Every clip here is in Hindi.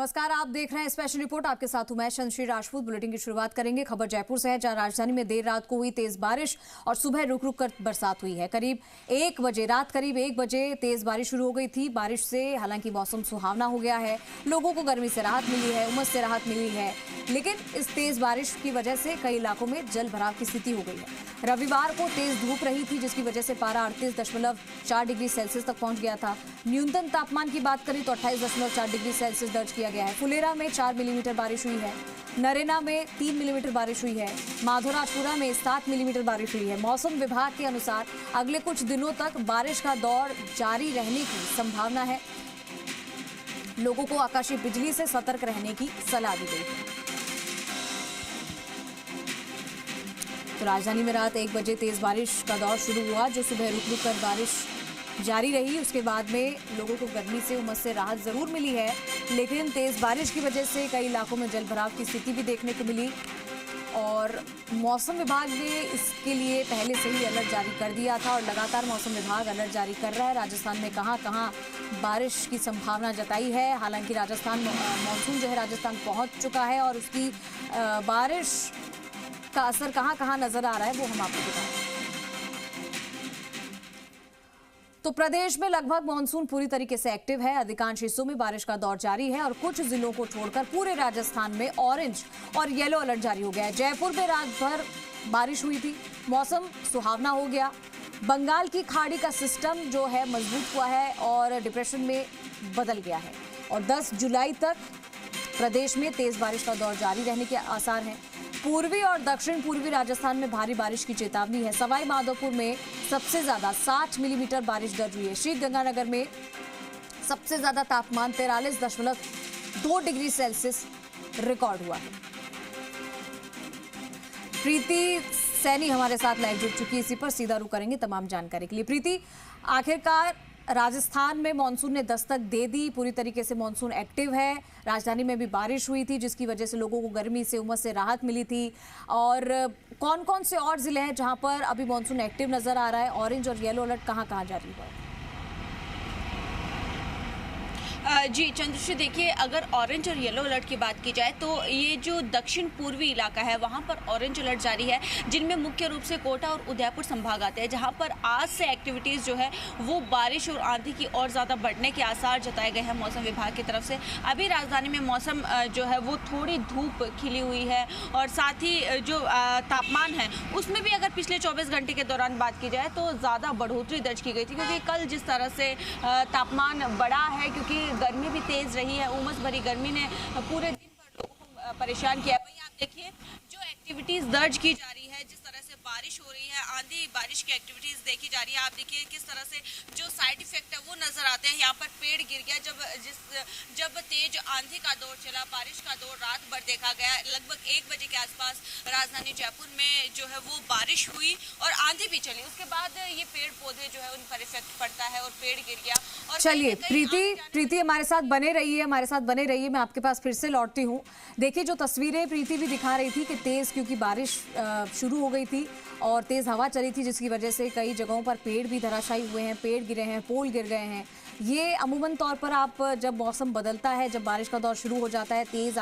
नमस्कार, आप देख रहे हैं स्पेशल रिपोर्ट। आपके साथ हूं मैं चंद्रश्री राजपूत। बुलेटिन की शुरुआत करेंगे खबर जयपुर से है, जहां राजधानी में देर रात को हुई तेज बारिश और सुबह रुक रुक कर बरसात हुई है। करीब 1 बजे तेज बारिश शुरू हो गई थी। बारिश से हालांकि मौसम सुहावना हो गया है, लोगों को गर्मी से राहत मिली है, उमस से राहत मिली है, लेकिन इस तेज बारिश की वजह से कई इलाकों में जल भराव की स्थिति हो गई है। रविवार को तेज धूप रही थी, जिसकी वजह से पारा 38.4 डिग्री सेल्सियस तक पहुंच गया था। न्यूनतम तापमान की बात करें तो 28.4 डिग्री सेल्सियस दर्ज किया गया है। फुलेरा में 4 मिलीमीटर बारिश हुई है, नरेना में 3 मिलीमीटर बारिश हुई है, माधोराजपुरा में 7 मिलीमीटर बारिश हुई है। मौसम विभाग के अनुसार अगले कुछ दिनों तक बारिश का दौर जारी रहने की संभावना है। लोगों को आकाशीय बिजली से सतर्क रहने की सलाह दी गई है। तो राजधानी में रात 1 बजे तेज बारिश का दौर शुरू हुआ, जो सुबह रुक रुक कर बारिश जारी रही। उसके बाद में लोगों को गर्मी से, उमस से राहत जरूर मिली है, लेकिन तेज बारिश की वजह से कई इलाकों में जलभराव की स्थिति भी देखने को मिली और मौसम विभाग ने इसके लिए पहले से ही अलर्ट जारी कर दिया था और लगातार मौसम विभाग अलर्ट जारी कर रहा है। राजस्थान में कहां-कहां बारिश की संभावना जताई है। हालांकि राजस्थान मानसून जो है राजस्थान पहुंच चुका है और उसकी बारिश का असर कहां-कहां नजर आ रहा है वो हम आपको बताएं। तो प्रदेश में लगभग मानसून पूरी तरीके से एक्टिव है। अधिकांश हिस्सों में बारिश का दौर जारी है और कुछ जिलों को छोड़कर पूरे राजस्थान में ऑरेंज और येलो अलर्ट जारी हो गया है। जयपुर में रात भर बारिश हुई थी, मौसम सुहावना हो गया। बंगाल की खाड़ी का सिस्टम जो है मजबूत हुआ है और डिप्रेशन में बदल गया है और 10 जुलाई तक प्रदेश में तेज बारिश का दौर जारी रहने के आसार हैं। पूर्वी और दक्षिण पूर्वी राजस्थान में भारी बारिश की चेतावनी है। सवाई माधोपुर में सबसे ज्यादा 60 मिलीमीटर बारिश दर्ज हुई है। श्रीगंगानगर में सबसे ज्यादा तापमान 43.2 डिग्री सेल्सियस रिकॉर्ड हुआ है। प्रीति सैनी हमारे साथ लाइव जुड़ चुकी है, इसी पर सीधा रुख करेंगे तमाम जानकारी के लिए। प्रीति, आखिरकार राजस्थान में मानसून ने दस्तक दे दी, पूरी तरीके से मानसून एक्टिव है। राजधानी में भी बारिश हुई थी, जिसकी वजह से लोगों को गर्मी से, उमस से राहत मिली थी। और कौन-कौन से और जिले हैं जहां पर अभी मानसून एक्टिव नजर आ रहा है? ऑरेंज और येलो अलर्ट कहां-कहां जारी हुआ है? जी चंद्रश्री, देखिए, अगर ऑरेंज और येलो अलर्ट की बात की जाए तो ये जो दक्षिण पूर्वी इलाका है वहाँ पर ऑरेंज अलर्ट जारी है, जिनमें मुख्य रूप से कोटा और उदयपुर संभाग आते हैं, जहाँ पर आज से एक्टिविटीज़ जो है वो बारिश और आंधी की और ज़्यादा बढ़ने के आसार जताए गए हैं मौसम विभाग की तरफ से। अभी राजधानी में मौसम जो है वो थोड़ी धूप खिली हुई है और साथ ही जो तापमान है उसमें भी अगर पिछले 24 घंटे के दौरान बात की जाए तो ज़्यादा बढ़ोतरी दर्ज की गई थी, क्योंकि कल जिस तरह से तापमान बढ़ा है, क्योंकि गर्मी भी तेज रही है, उमस भरी गर्मी ने पूरे दिन भर लोगों को परेशान किया। वहीं आप देखिए जो एक्टिविटीज दर्ज की जा रही है, जिस तरह से बारिश हो रही है, आंधी बारिश की एक्टिविटीज देखी जा रही है। आप देखिए किस तरह से जो साइड इफेक्ट है वो नजर आते हैं। यहाँ पर पेड़ गिर गया, जब तेज आंधी का दौर चला, बारिश का दौर रात भर देखा गया। लगभग 1 बजे के आसपास राजधानी जयपुर में जो है वो बारिश हुई और आंधी भी चली। उसके बाद ये पेड़ पौधे जो है उन पर इफेक्ट पड़ता है और पेड़ गिर गया। और चलिए प्रीति हमारे साथ बने रहिए, मैं आपके पास फिर से लौटती हूँ। देखिए, जो तस्वीरें प्रीति भी दिखा रही थी कि तेज, क्योंकि बारिश शुरू हो गई थी और तेज हवा चली थी, जिसकी वजह से कई जगहों पर पेड़ भी धराशायी हुए हैं, पेड़ गिरे हैं, पोल गिर गए हैं। ये अमूमन तौर पर आप जब मौसम बदलता है, जब बारिश का दौर शुरू हो जाता है, तेज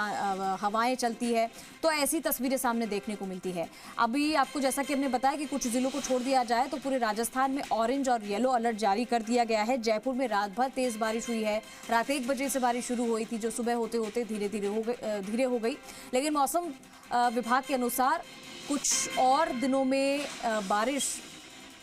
हवाएं चलती है, तो ऐसी तस्वीरें सामने देखने को मिलती है। अभी आपको जैसा कि हमने बताया कि कुछ जिलों को छोड़ दिया जाए तो पूरे राजस्थान में ऑरेंज और येलो अलर्ट जारी कर दिया गया है। जयपुर में रात भर तेज बारिश हुई है। रात 1 बजे से बारिश शुरू हुई थी, जो सुबह होते होते धीरे हो गई। लेकिन मौसम विभाग के अनुसार कुछ और दिनों में बारिश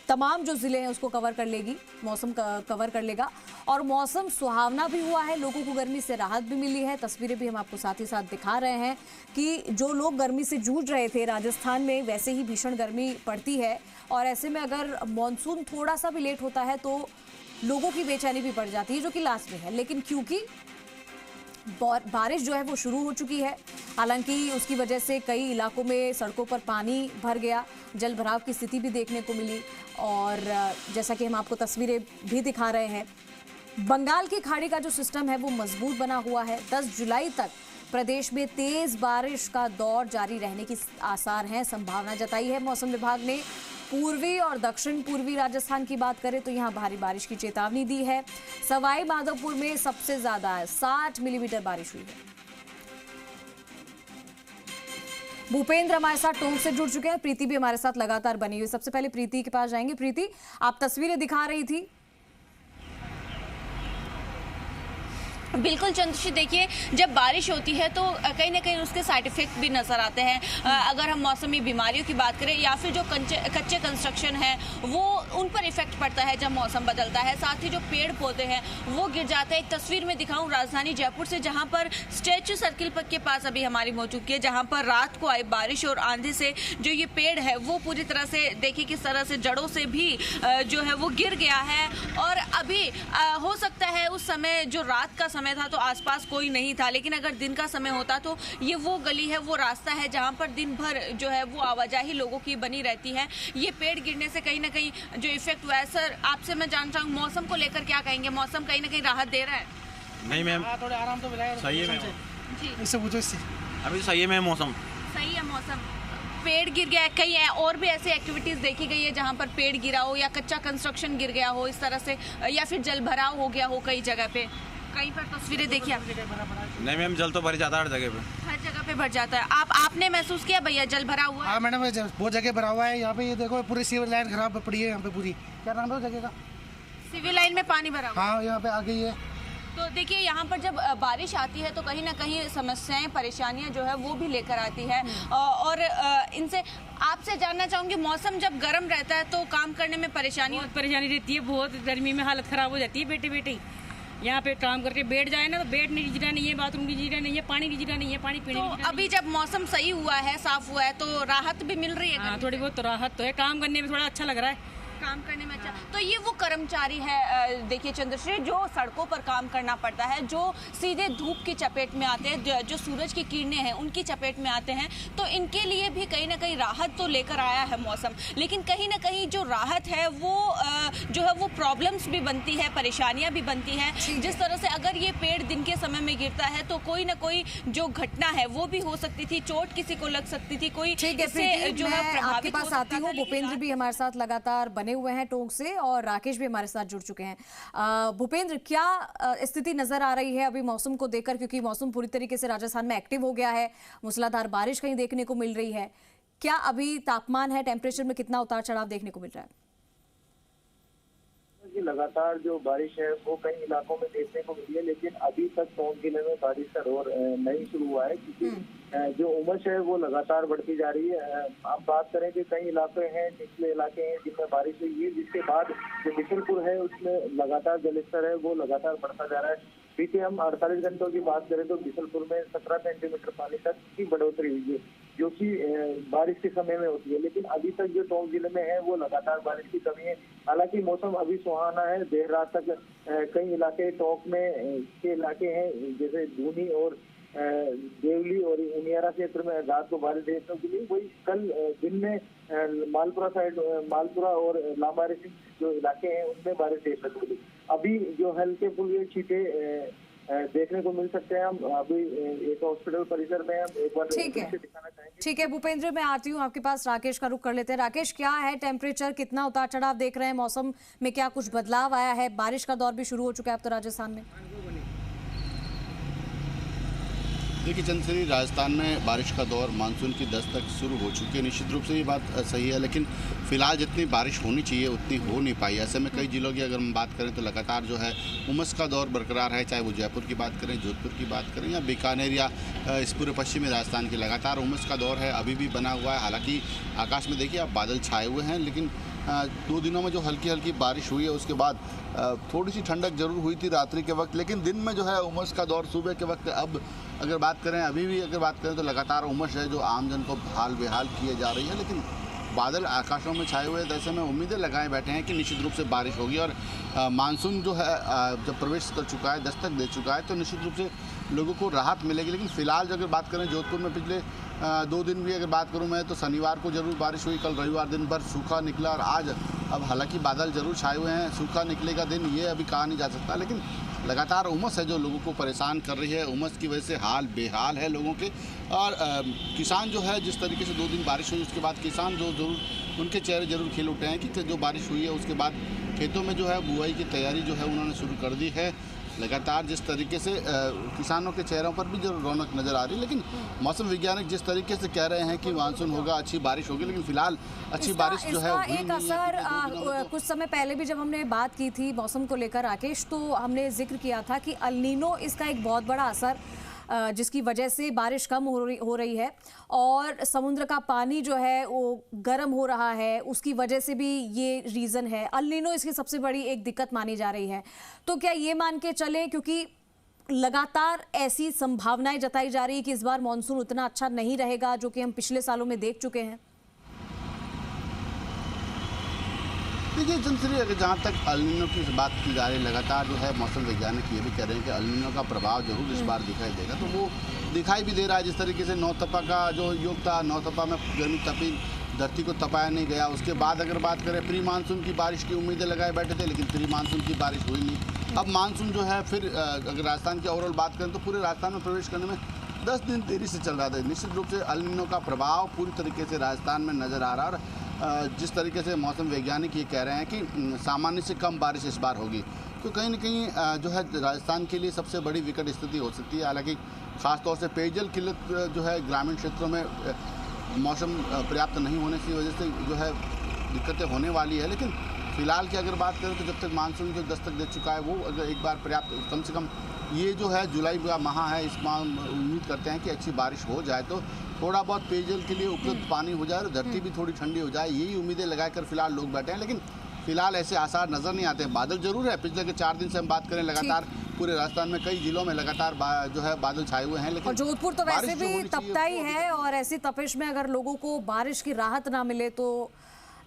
तमाम जो जिले हैं उसको कवर कर लेगी, मौसम कवर कर लेगा और मौसम सुहावना भी हुआ है। लोगों को गर्मी से राहत भी मिली है। तस्वीरें भी हम आपको साथ ही साथ दिखा रहे हैं कि जो लोग गर्मी से जूझ रहे थे, राजस्थान में वैसे ही भीषण गर्मी पड़ती है और ऐसे में अगर मानसून थोड़ा सा भी लेट होता है तो लोगों की बेचैनी भी बढ़ जाती है, जो कि लास्ट में है। लेकिन क्योंकि बारिश जो है वो शुरू हो चुकी है, हालांकि उसकी वजह से कई इलाकों में सड़कों पर पानी भर गया, जल भराव की स्थिति भी देखने को मिली और जैसा कि हम आपको तस्वीरें भी दिखा रहे हैं, बंगाल की खाड़ी का जो सिस्टम है वो मजबूत बना हुआ है। 10 जुलाई तक प्रदेश में तेज बारिश का दौर जारी रहने की आसार हैं, संभावना जताई है मौसम विभाग ने। पूर्वी और दक्षिण पूर्वी राजस्थान की बात करें तो यहाँ भारी बारिश की चेतावनी दी है। सवाई माधोपुर में सबसे ज्यादा 60 मिलीमीटर बारिश हुई है। भूपेंद्र हमारे साथ टोंक से जुड़ चुके हैं, प्रीति भी हमारे साथ लगातार बनी हुई। सबसे पहले प्रीति के पास जाएंगे। प्रीति, आप तस्वीरें दिखा रही थी। बिल्कुल चंद्रश्री, देखिए जब बारिश होती है तो कहीं ना कहीं उसके साइड इफेक्ट भी नज़र आते हैं। अगर हम मौसमी बीमारियों की बात करें या फिर जो कच्चे कंस्ट्रक्शन है वो उन पर इफेक्ट पड़ता है जब मौसम बदलता है। साथ ही जो पेड़ पौधे हैं वो गिर जाते हैं। एक तस्वीर में दिखाऊं राजधानी जयपुर से, जहां पर स्टैच्यू सर्किल के पास अभी हमारी मौजूदगी है, जहां पर रात को आई बारिश और आंधी से जो ये पेड़ है वो पूरी तरह से देखिए किस तरह से जड़ों से भी जो है वो गिर गया है। और अभी हो सकता है उस समय जो रात का समय था तो आसपास कोई नहीं था, लेकिन अगर दिन का समय होता तो ये वो गली है, वो रास्ता है जहां पर दिन भर जो है वो आवाजाही लोगों की बनी रहती है। ये पेड़ गिरने से कहीं ना कहीं जो इफेक्ट हुआ है। सर, आपसे मैं जानना चाहूँ मौसम को लेकर क्या कहेंगे? मौसम कहीं ना कहीं राहत दे रहा है? नहीं मैम, थोड़े आराम तो मिला है। सही है मैम जी, इससे पूछो इससे। अभी सही है मैम, मौसम सही है। मौसम, पेड़ गिर गया है, कई और भी ऐसी एक्टिविटीज देखी गई है जहां पर पेड़ गिरा हो या कच्चा कंस्ट्रक्शन गिर गया हो इस तरह से, या फिर जल भराव हो गया हो कई जगह पे। कहीं पर तस्वीरें देखी आप? नहीं मैम, जल तो भर जाता है हर जगह पे। हर जगह पे भर जाता है। आपने महसूस किया भैया जल भरा हुआ? हाँ मैडम, बहुत जगह भरा हुआ है। यहाँ पे ये देखो पूरी सीवर लाइन खराब पड़ी है। यहाँ पे पूरी, क्या नाम है जगह का? सिविल लाइन में पानी भरा हुआ। हाँ, यहाँ पे आ गई है। तो देखिए यहाँ पर जब बारिश आती है तो कहीं ना कहीं समस्याएं, परेशानियां जो है वो भी लेकर आती है। और इनसे आपसे जानना चाहूंगी, मौसम जब गर्म रहता है तो काम करने में परेशानी रहती है। बहुत गर्मी में हालत खराब हो जाती है। बेटे यहाँ पे काम करके बैठ जाए ना तो बेड नहीं गिरा नहीं है, बाथरूम की गिरा नहीं है, पानी की गिरा नहीं है, पानी पीने तो अभी जब मौसम सही हुआ है, साफ हुआ है, तो राहत भी मिल रही है? हाँ, थोड़ी बहुत तो राहत तो है। काम करने में थोड़ा अच्छा लग रहा है। काम करने में अच्छा। तो ये वो कर्मचारी है देखिए चंद्रश्री, जो सड़कों पर काम करना पड़ता है, जो सीधे धूप की चपेट में आते हैं, जो सूरज की किरणें हैं उनकी चपेट में आते हैं, तो इनके लिए भी कहीं ना कहीं राहत तो लेकर आया है मौसम। लेकिन कहीं ना कहीं जो राहत है वो जो है वो प्रॉब्लम्स भी बनती है, परेशानियां भी बनती हैं। जिस तरह से अगर ये पेड़ दिन के समय में गिरता है तो कोई ना कोई जो घटना है वो भी हो सकती थी, चोट किसी को लग सकती थी, कोई इससे जो है आपके पास आती हूँ। भूपेंद्र भी हमारे साथ लगातार बने हुए हैं टोंक से, और राकेश भी हमारे साथ जुड़ चुके हैं। भूपेंद्र, क्या स्थिति नजर आ रही है अभी मौसम को देखकर, क्योंकि मौसम पूरी तरीके से राजस्थान में एक्टिव हो गया है, मूसलाधार बारिश कहीं देखने को मिल रही है। क्या अभी तापमान है, टेम्परेचर में कितना उतार चढ़ाव देखने को मिल रहा है? लगातार जो बारिश है वो कई इलाकों में देखने को मिली है, लेकिन अभी तक टोंक जिले में बारिश का दौर नहीं शुरू हुआ है, क्योंकि जो उमस है वो लगातार बढ़ती जा रही है। आप बात करें कि कई इलाके हैं, निचले इलाके हैं जिनमें बारिश हुई है, जिसके बाद जो बिशनपुर है उसमें लगातार जलस्तर है वो लगातार बढ़ता जा रहा है। बीते हम 48 घंटों की बात करें तो बिशनपुर में 17 सेंटीमीटर पानी तक की बढ़ोतरी हुई है, जो कि बारिश के समय में होती है। लेकिन अभी तक जो टोंक जिले में है वो लगातार बारिश की कमी है। हालांकि मौसम अभी सुहाना है। देर रात तक कई इलाके टोंक में के इलाके हैं जैसे धूनी और देवली और उनियारा क्षेत्र में रात को बारिश देखने को मिली। वही कल दिन में मालपुरा साइड, मालपुरा और लांबारी जो इलाके हैं उनमें बारिश देखने को मिली। अभी जो हल्के फुल्के छींटे देखने को मिल सकते हैं। हम अभी एक हॉस्पिटल परिसर में हम एक बार दिखाना चाहेंगे। ठीक है भूपेंद्र, मैं आती हूँ आपके पास। राकेश का रुख कर लेते हैं। राकेश, क्या है टेम्परेचर, कितना उतार चढ़ाव देख रहे हैं, मौसम में क्या कुछ बदलाव आया है? बारिश का दौर भी शुरू हो चुका है अब तो राजस्थान में। देखिए चंद्रश्री, राजस्थान में बारिश का दौर, मानसून की दस्तक शुरू हो चुकी है। निश्चित रूप से ये बात सही है, लेकिन फिलहाल जितनी बारिश होनी चाहिए उतनी हो नहीं पाई। ऐसे में कई जिलों की अगर हम बात करें तो लगातार जो है उमस का दौर बरकरार है, चाहे वो जयपुर की बात करें, जोधपुर की बात करें या बीकानेर या इस पूरे पश्चिमी राजस्थान की, लगातार उमस का दौर है, अभी भी बना हुआ है। हालांकि आकाश में देखिए आप बादल छाए हुए हैं, लेकिन 2 दिनों में जो हल्की हल्की बारिश हुई है उसके बाद थोड़ी सी ठंडक जरूर हुई थी रात्रि के वक्त, लेकिन दिन में जो है उमस का दौर सुबह के वक्त। अब अगर बात करें, अभी भी अगर बात करें तो लगातार उमस है जो आमजन को हाल बेहाल किए जा रही है। लेकिन बादल आकाशों में छाए हुए हैं, ऐसे में उम्मीदें लगाए बैठे हैं कि निश्चित रूप से बारिश होगी। और मानसून जो है जब प्रवेश कर चुका है, दस्तक दे चुका है, तो निश्चित रूप से लोगों को राहत मिलेगी। लेकिन फिलहाल अगर बात करें जोधपुर में पिछले 2 दिन भी अगर बात करूं मैं तो शनिवार को जरूर बारिश हुई, कल रविवार दिन भर सूखा निकला, और आज अब हालांकि बादल जरूर छाए हुए हैं। सूखा निकलेगा दिन ये अभी कहा नहीं जा सकता, लेकिन लगातार उमस है जो लोगों को परेशान कर रही है। उमस की वजह से हाल बेहाल है लोगों के। और किसान जो है, जिस तरीके से 2 दिन बारिश हुई उसके बाद किसान जो ज़रूर उनके चेहरे ज़रूर खिल उठे हैं कि जो बारिश हुई है उसके बाद खेतों में जो है बुआई की तैयारी जो है उन्होंने शुरू कर दी है। लगातार जिस तरीके से किसानों के चेहरों पर भी जो रौनक नज़र आ रही है, लेकिन मौसम वैज्ञानिक जिस तरीके से कह रहे हैं कि मानसून होगा, अच्छी बारिश होगी, लेकिन फिलहाल अच्छी बारिश जो है एक असर कुछ समय पहले भी जब हमने बात की थी मौसम को लेकर राकेश, तो हमने जिक्र किया था कि अल नीनो इसका एक बहुत बड़ा असर जिसकी वजह से बारिश कम हो रही है और समुद्र का पानी जो है वो गर्म हो रहा है, उसकी वजह से भी ये रीज़न है। अल नीनो इसकी सबसे बड़ी एक दिक्कत मानी जा रही है। तो क्या ये मान के चलें, क्योंकि लगातार ऐसी संभावनाएं जताई जा रही है कि इस बार मॉनसून उतना अच्छा नहीं रहेगा जो कि हम पिछले सालों में देख चुके हैं? देखिए चंद्रश्री, अगर जहाँ तक अल नीनो की बात की जा रही है, लगातार जो है मौसम वैज्ञानिक ये भी कह रहे हैं कि अल नीनो का प्रभाव जरूर इस बार दिखाई देगा। तो वो दिखाई भी दे रहा है। जिस तरीके से नौतपा का जो योग था, नौतपा में गर्मी तपी, धरती को तपाया नहीं गया। उसके बाद अगर बात करें प्री मानसून की बारिश की उम्मीदें लगाए बैठे थे, लेकिन प्री मानसून की बारिश हुई नहीं। अब मानसून जो है फिर अगर राजस्थान की ओवरऑल बात करें तो पूरे राजस्थान में प्रवेश करने में 10 दिन देरी से चल रहा था। निश्चित रूप से अल नीनो का प्रभाव पूरी तरीके से राजस्थान में नज़र आ रहा है। और जिस तरीके से मौसम वैज्ञानिक ये कह रहे हैं कि सामान्य से कम बारिश इस बार होगी, तो कहीं न कहीं जो है राजस्थान के लिए सबसे बड़ी विकट स्थिति हो सकती है। हालांकि खासतौर से पेयजल किल्लत जो है ग्रामीण क्षेत्रों में मौसम पर्याप्त नहीं होने की वजह से जो है दिक्कतें होने वाली है। लेकिन फिलहाल की अगर बात करें तो जब तक मानसून जो दस्तक दे चुका है, वो अगर एक बार पर्याप्त, कम से कम ये जो है जुलाई का माह है, इस माह उम्मीद करते हैं कि अच्छी बारिश हो जाए तो थोड़ा बहुत पेयजल के लिए उपलब्ध पानी हो जाए और धरती भी थोड़ी ठंडी हो जाए। यही उम्मीदें लगाकर फिलहाल लोग बैठे हैं। लेकिन फिलहाल ऐसे आसार नज़र नहीं आते। बादल जरूर है, पिछले के 4 दिन से हम बात करें लगातार पूरे राजस्थान में कई जिलों में लगातार जो है बादल छाए हुए हैं। लेकिन और जोधपुर तो वैसे भी तपता ही है, और ऐसी तपिश में अगर लोगों को बारिश की राहत ना मिले तो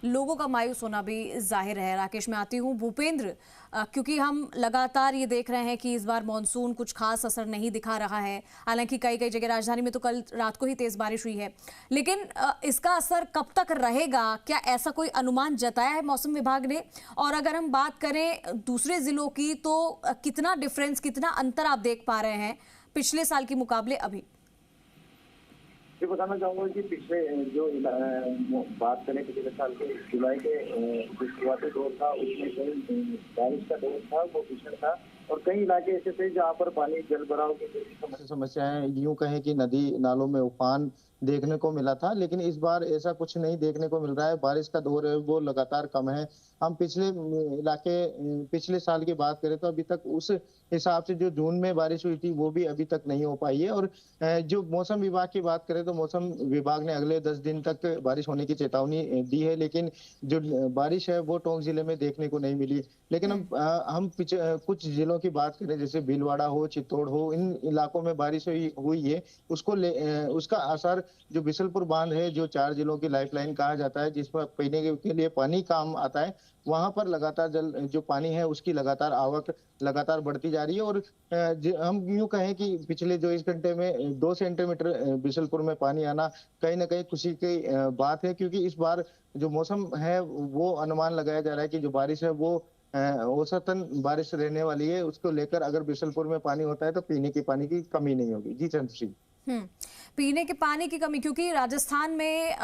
लोगों का मायूस होना भी जाहिर है। राकेश, में आती हूँ भूपेंद्र, क्योंकि हम लगातार ये देख रहे हैं कि इस बार मॉनसून कुछ खास असर नहीं दिखा रहा है। हालांकि कई कई जगह राजधानी में तो कल रात को ही तेज बारिश हुई है, लेकिन इसका असर कब तक रहेगा, क्या ऐसा कोई अनुमान जताया है मौसम विभाग ने? और अगर हम बात करें दूसरे जिलों की, तो कितना डिफरेंस, कितना अंतर आप देख पा रहे हैं पिछले साल के मुकाबले अभी? ये बताना चाहूँगा कि पिछले जो बात करें पिछले साल के जुलाई के जो शुरुआती दौर था, उसमें कई बारिश का दौर था, वो भीषण था। और कई इलाके ऐसे थे जहाँ पर पानी जल भराव की समस्याएं, यूं कहें कि नदी नालों में उफान देखने को मिला था, लेकिन इस बार ऐसा कुछ नहीं देखने को मिल रहा है। बारिश का दौर है वो लगातार कम है। हम पिछले साल की बात करें तो अभी तक उस हिसाब से जो जून में बारिश हुई थी वो भी अभी तक नहीं हो पाई है। और जो मौसम विभाग की बात करें तो मौसम विभाग ने अगले 10 दिन तक बारिश होने की चेतावनी दी है, लेकिन जो बारिश है वो टोंक जिले में देखने को नहीं मिली। लेकिन हम कुछ जिलों की बात करें, जैसे भीलवाड़ा हो, चित्तौड़ हो, इन इलाकों में बारिश हुई है। उसका असर जो बिशलपुर बांध है, जो 4 जिलों की लाइफलाइन कहा जाता है, जिसमें पीने के लिए पानी काम आता है, वहां पर लगातार जो पानी है उसकी लगातार आवक लगातार बढ़ती जा रही है। और हम यूं कहें कि पिछले 24 घंटे में 2 सेंटीमीटर बिशलपुर में पानी आना कहीं ना कहीं खुशी की बात है, क्योंकि इस बार जो मौसम है वो अनुमान लगाया जा रहा है कि जो बारिश है वो औसतन बारिश रहने वाली है। उसको लेकर अगर बिशलपुर में पानी होता है तो पीने के पानी की कमी नहीं होगी। जी चंद्रश्री, पीने के पानी की कमी, क्योंकि राजस्थान में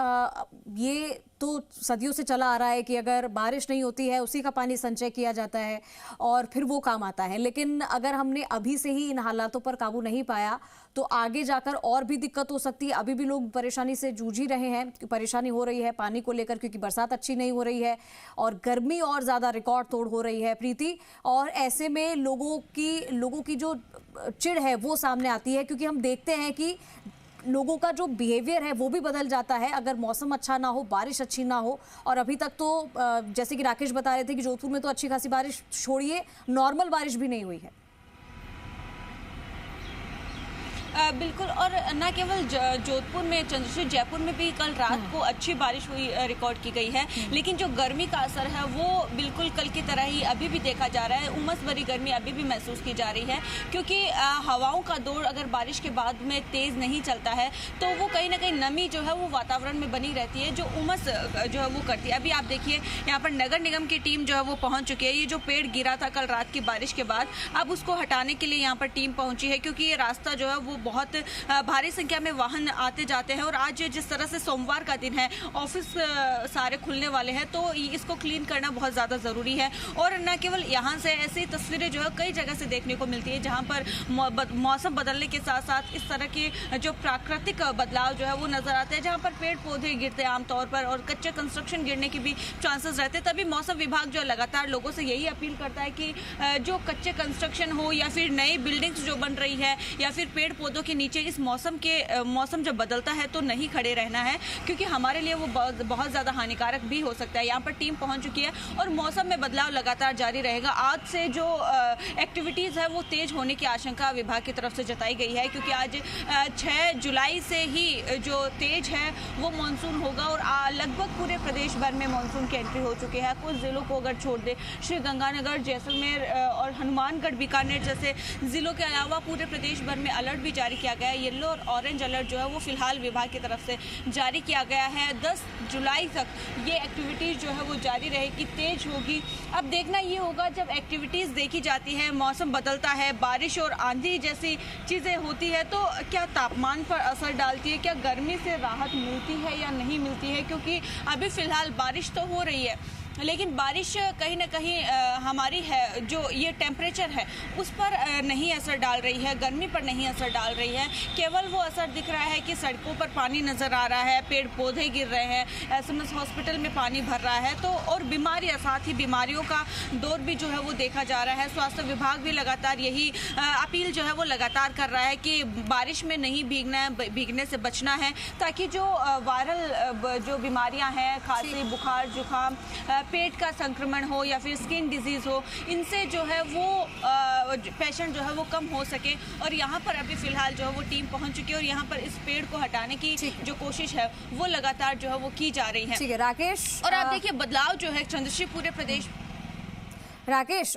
ये तो सदियों से चला आ रहा है कि अगर बारिश नहीं होती है उसी का पानी संचय किया जाता है और फिर वो काम आता है। लेकिन अगर हमने अभी से ही इन हालातों पर काबू नहीं पाया तो आगे जाकर और भी दिक्कत हो सकती है। अभी भी लोग परेशानी से जूझ ही रहे हैं, परेशानी हो रही है पानी को लेकर, क्योंकि बरसात अच्छी नहीं हो रही है और गर्मी और ज़्यादा रिकॉर्ड तोड़ हो रही है प्रीति। और ऐसे में लोगों की जो चिढ़ है वो सामने आती है, क्योंकि हम देखते हैं कि लोगों का जो बिहेवियर है वो भी बदल जाता है अगर मौसम अच्छा ना हो, बारिश अच्छी ना हो। और अभी तक तो जैसे कि राकेश बता रहे थे कि जोधपुर में तो अच्छी खासी बारिश, छोड़िए नॉर्मल बारिश भी नहीं हुई है। बिल्कुल, और न केवल जोधपुर में, चंद्रशेखर, जयपुर में भी कल रात को अच्छी बारिश हुई रिकॉर्ड की गई है, लेकिन जो गर्मी का असर है वो बिल्कुल कल की तरह ही अभी भी देखा जा रहा है। उमस भरी गर्मी अभी भी महसूस की जा रही है, क्योंकि हवाओं का दौर अगर बारिश के बाद में तेज़ नहीं चलता है तो वो कहीं ना कहीं नमी जो है वो वातावरण में बनी रहती है, जो उमस जो है वो करती है। अभी आप देखिए यहाँ पर नगर निगम की टीम जो है वो पहुँच चुकी है। ये जो पेड़ गिरा था कल रात की बारिश के बाद, अब उसको हटाने के लिए यहाँ पर टीम पहुँची है, क्योंकि ये रास्ता जो है वो बहुत भारी संख्या में वाहन आते जाते हैं, और आज जिस तरह से सोमवार का दिन है, ऑफिस सारे खुलने वाले हैं, तो इसको क्लीन करना बहुत ज़्यादा ज़रूरी है। और न केवल यहाँ से ऐसी तस्वीरें जो है कई जगह से देखने को मिलती है, जहाँ पर मौसम बदलने के साथ साथ इस तरह के जो प्राकृतिक बदलाव जो है वो नज़र आते हैं, जहाँ पर पेड़ पौधे गिरते हैं आमतौर पर, और कच्चे कंस्ट्रक्शन गिरने की भी चांसेस रहते हैं। तभी मौसम विभाग जो लगातार लोगों से यही अपील करता है कि जो कच्चे कंस्ट्रक्शन हो या फिर नई बिल्डिंग्स जो बन रही है या फिर पेड़ पौधों के नीचे इस मौसम जब बदलता है तो नहीं खड़े रहना है, क्योंकि हमारे लिए वो बहुत ज़्यादा हानिकारक भी हो सकता है। यहाँ पर टीम पहुँच चुकी है और मौसम में बदलाव लगातार जारी रहेगा। आज से जो एक्टिविटीज़ है वो तेज़ होने की आशंका विभाग की तरफ से जताई गई है, क्योंकि आज 6 जुलाई से ही जो तेज है वो मानसून होगा, और लगभग पूरे प्रदेश भर में मानसून की एंट्री हो चुकी है। कुछ जिलों को अगर छोड़ दे, श्री गंगानगर, जैसलमेर और हनुमानगढ़, बीकानेर जैसे जिलों के अलावा पूरे प्रदेश भर में अलर्ट भी जारी किया गया है। येलो और ऑरेंज अलर्ट जो है वो फिलहाल विभाग की तरफ से जारी किया गया है। 10 जुलाई तक ये एक्टिविटीज़ जो है वो जारी रहेगी, तेज होगी। अब देखना ये होगा, जब एक्टिविटीज़ देखी जाती है, मौसम बदलता है, बारिश और आंधी जैसी चीज़ें होती है, तो क्या तापमान पर असर डालती है, क्या गर्मी से राहत मिलती है या नहीं मिलती है, क्योंकि अभी फ़िलहाल बारिश तो हो रही है, लेकिन बारिश कहीं ना कहीं हमारी है जो ये टेम्परेचर है उस पर नहीं असर डाल रही है, गर्मी पर नहीं असर डाल रही है। केवल वो असर दिख रहा है कि सड़कों पर पानी नज़र आ रहा है, पेड़ पौधे गिर रहे हैं, SMS हॉस्पिटल में पानी भर रहा है, तो और बीमारियां, साथ ही बीमारियों का दौर भी जो है वो देखा जा रहा है। स्वास्थ्य विभाग भी लगातार यही अपील जो है वो लगातार कर रहा है कि बारिश में नहीं भीगना है, भीगने से बचना है, ताकि जो वायरल जो बीमारियाँ हैं, खांसी, बुखार, जुकाम, पेट का संक्रमण हो या फिर स्किन डिजीज़ हो, इनसे जो है वो पेशेंट जो है वो कम हो सके। और यहाँ पर अभी फ़िलहाल जो है वो टीम पहुँच चुकी है, और यहाँ पर इस पेड़ को हटाने की जो कोशिश है वो लगातार जो है वो की जा रही है। ठीक है राकेश, और आप देखिए बदलाव जो है चंद्रशेखर पूरे प्रदेश। राकेश,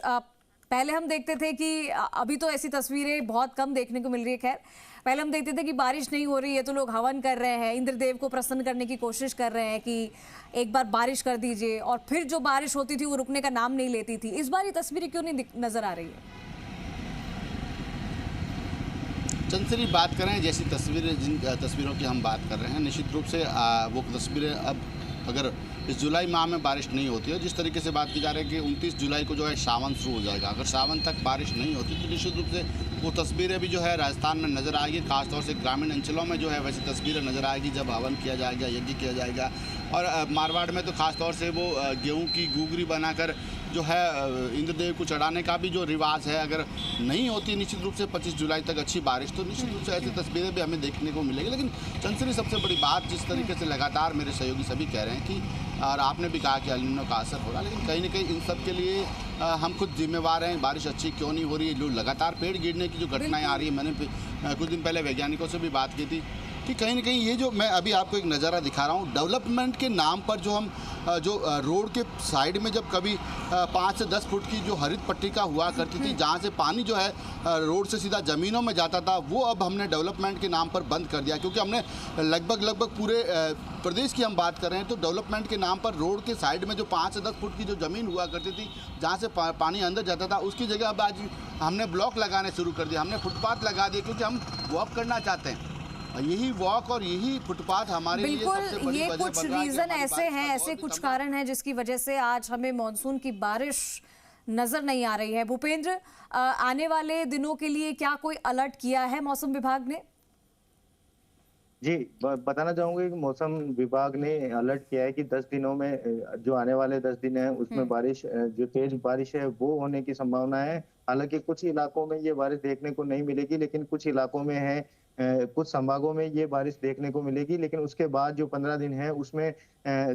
पहले हम देखते थे कि अभी तो ऐसी तस्वीरें बहुत कम देखने को मिल रही है, खैर पहले हम देखते थे कि बारिश नहीं हो रही है तो लोग हवन कर रहे हैं, इंद्रदेव को प्रसन्न करने की कोशिश कर रहे हैं कि एक बार बारिश कर दीजिए, और फिर जो बारिश होती थी वो रुकने का नाम नहीं लेती थी। इस बार ये तस्वीरें क्यों नहीं नजर आ रही है? चंद्रशेखर बात करें, जैसी तस्वीरें, जिन तस्वीरों की हम बात कर रहे हैं, निश्चित रूप से वो तस्वीरें अब अगर इस जुलाई माह में बारिश नहीं होती है, जिस तरीके से बात की जा रही है कि 29 जुलाई को जो है सावन शुरू हो जाएगा, अगर सावन तक बारिश नहीं होती तो निश्चित रूप से वो तस्वीरें भी जो है राजस्थान में नज़र आएगी। खासतौर से ग्रामीण अंचलों में जो है वैसी तस्वीरें नज़र आएगी जब हवन किया जाएगा, यज्ञ किया जाएगा। और मारवाड़ में तो खासतौर से वो गेहूँ की गुगरी बनाकर जो है इंद्रदेव को चढ़ाने का भी जो रिवाज है, अगर नहीं होती निश्चित रूप से 25 जुलाई तक अच्छी बारिश, तो निश्चित रूप से ऐसी तस्वीरें भी हमें देखने को मिलेगी। लेकिन चंद्रशेखर सबसे बड़ी बात, जिस तरीके से लगातार मेरे सहयोगी सभी कह रहे हैं कि, और आपने भी कहा कि एल नीनो का असर हो रहा है, लेकिन कहीं ना कहीं इन सब के लिए हम खुद जिम्मेवार हैं। बारिश अच्छी क्यों नहीं हो रही है, जो लगातार पेड़ गिरने की जो घटनाएं आ रही है, मैंने कुछ दिन पहले वैज्ञानिकों से भी बात की थी कि कहीं ना कहीं ये जो मैं अभी आपको एक नज़ारा दिखा रहा हूँ, डेवलपमेंट के नाम पर जो हम रोड के साइड में जब कभी 5 से 10 फुट की जो हरित पट्टिका हुआ करती थी, जहाँ से पानी जो है रोड से सीधा ज़मीनों में जाता था, वो अब हमने डेवलपमेंट के नाम पर बंद कर दिया। क्योंकि हमने लगभग पूरे प्रदेश की हम बात कर रहे हैं, तो डेवलपमेंट के नाम पर रोड के साइड में जो 5 से 10 फुट की जो ज़मीन हुआ करती थी, जहाँ से पानी अंदर जाता था, उसकी जगह अब आज हमने ब्लॉक लगाने शुरू कर दिया, हमने फुटपाथ लगा दिए, क्योंकि हम वॉक करना चाहते हैं। यही वॉक और यही फुटपाथ हमारे लिए सबसे बड़ी ये वजह कुछ बन रहा है कि रीजन हमारी ऐसे बारिश हैं, का ऐसे दौर कुछ भी कारण हैं जिसकी वजह से आज हमें मानसून की बारिश नजर नहीं आ रही है। भूपेंद्र, आने वाले दिनों के लिए क्या कोई अलर्ट किया है मौसम विभाग ने? जी, बताना चाहूंगी कि मौसम विभाग ने अलर्ट किया है कि 10 दिनों में, जो आने वाले 10 दिन हैं उसमें बारिश, जो तेज बारिश है वो होने की संभावना है। हालांकि कुछ इलाकों में ये बारिश देखने को नहीं मिलेगी, लेकिन कुछ इलाकों में है, कुछ संभागों में ये बारिश देखने को मिलेगी। लेकिन उसके बाद जो 15 दिन है उसमें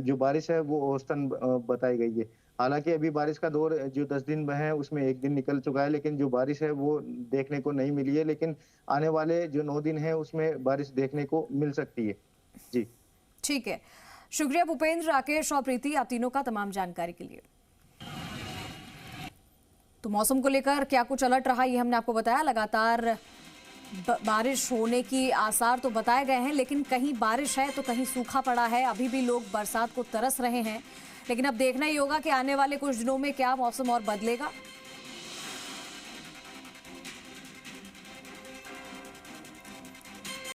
जो बारिश है वो औसतन बताई गई है। हालांकि अभी बारिश का दौर जो 10 दिन में है उसमें एक दिन निकल चुका है, लेकिन जो बारिश है वो देखने को नहीं मिली है, लेकिन आने वाले जो 9 दिन है उसमें बारिश देखने को मिल सकती है। जी ठीक है, शुक्रिया भूपेंद्र, राकेश और प्रीति, आप तीनों का तमाम जानकारी के लिए। तो मौसम को लेकर क्या कुछ अलर्ट रहा ये हमने आपको बताया। लगातार बारिश होने की आसार तो बताए गए हैं, लेकिन कहीं बारिश है तो कहीं सूखा पड़ा है। अभी भी लोग बरसात को तरस रहे हैं, लेकिन अब देखना ही होगा कि आने वाले कुछ दिनों में क्या मौसम और बदलेगा।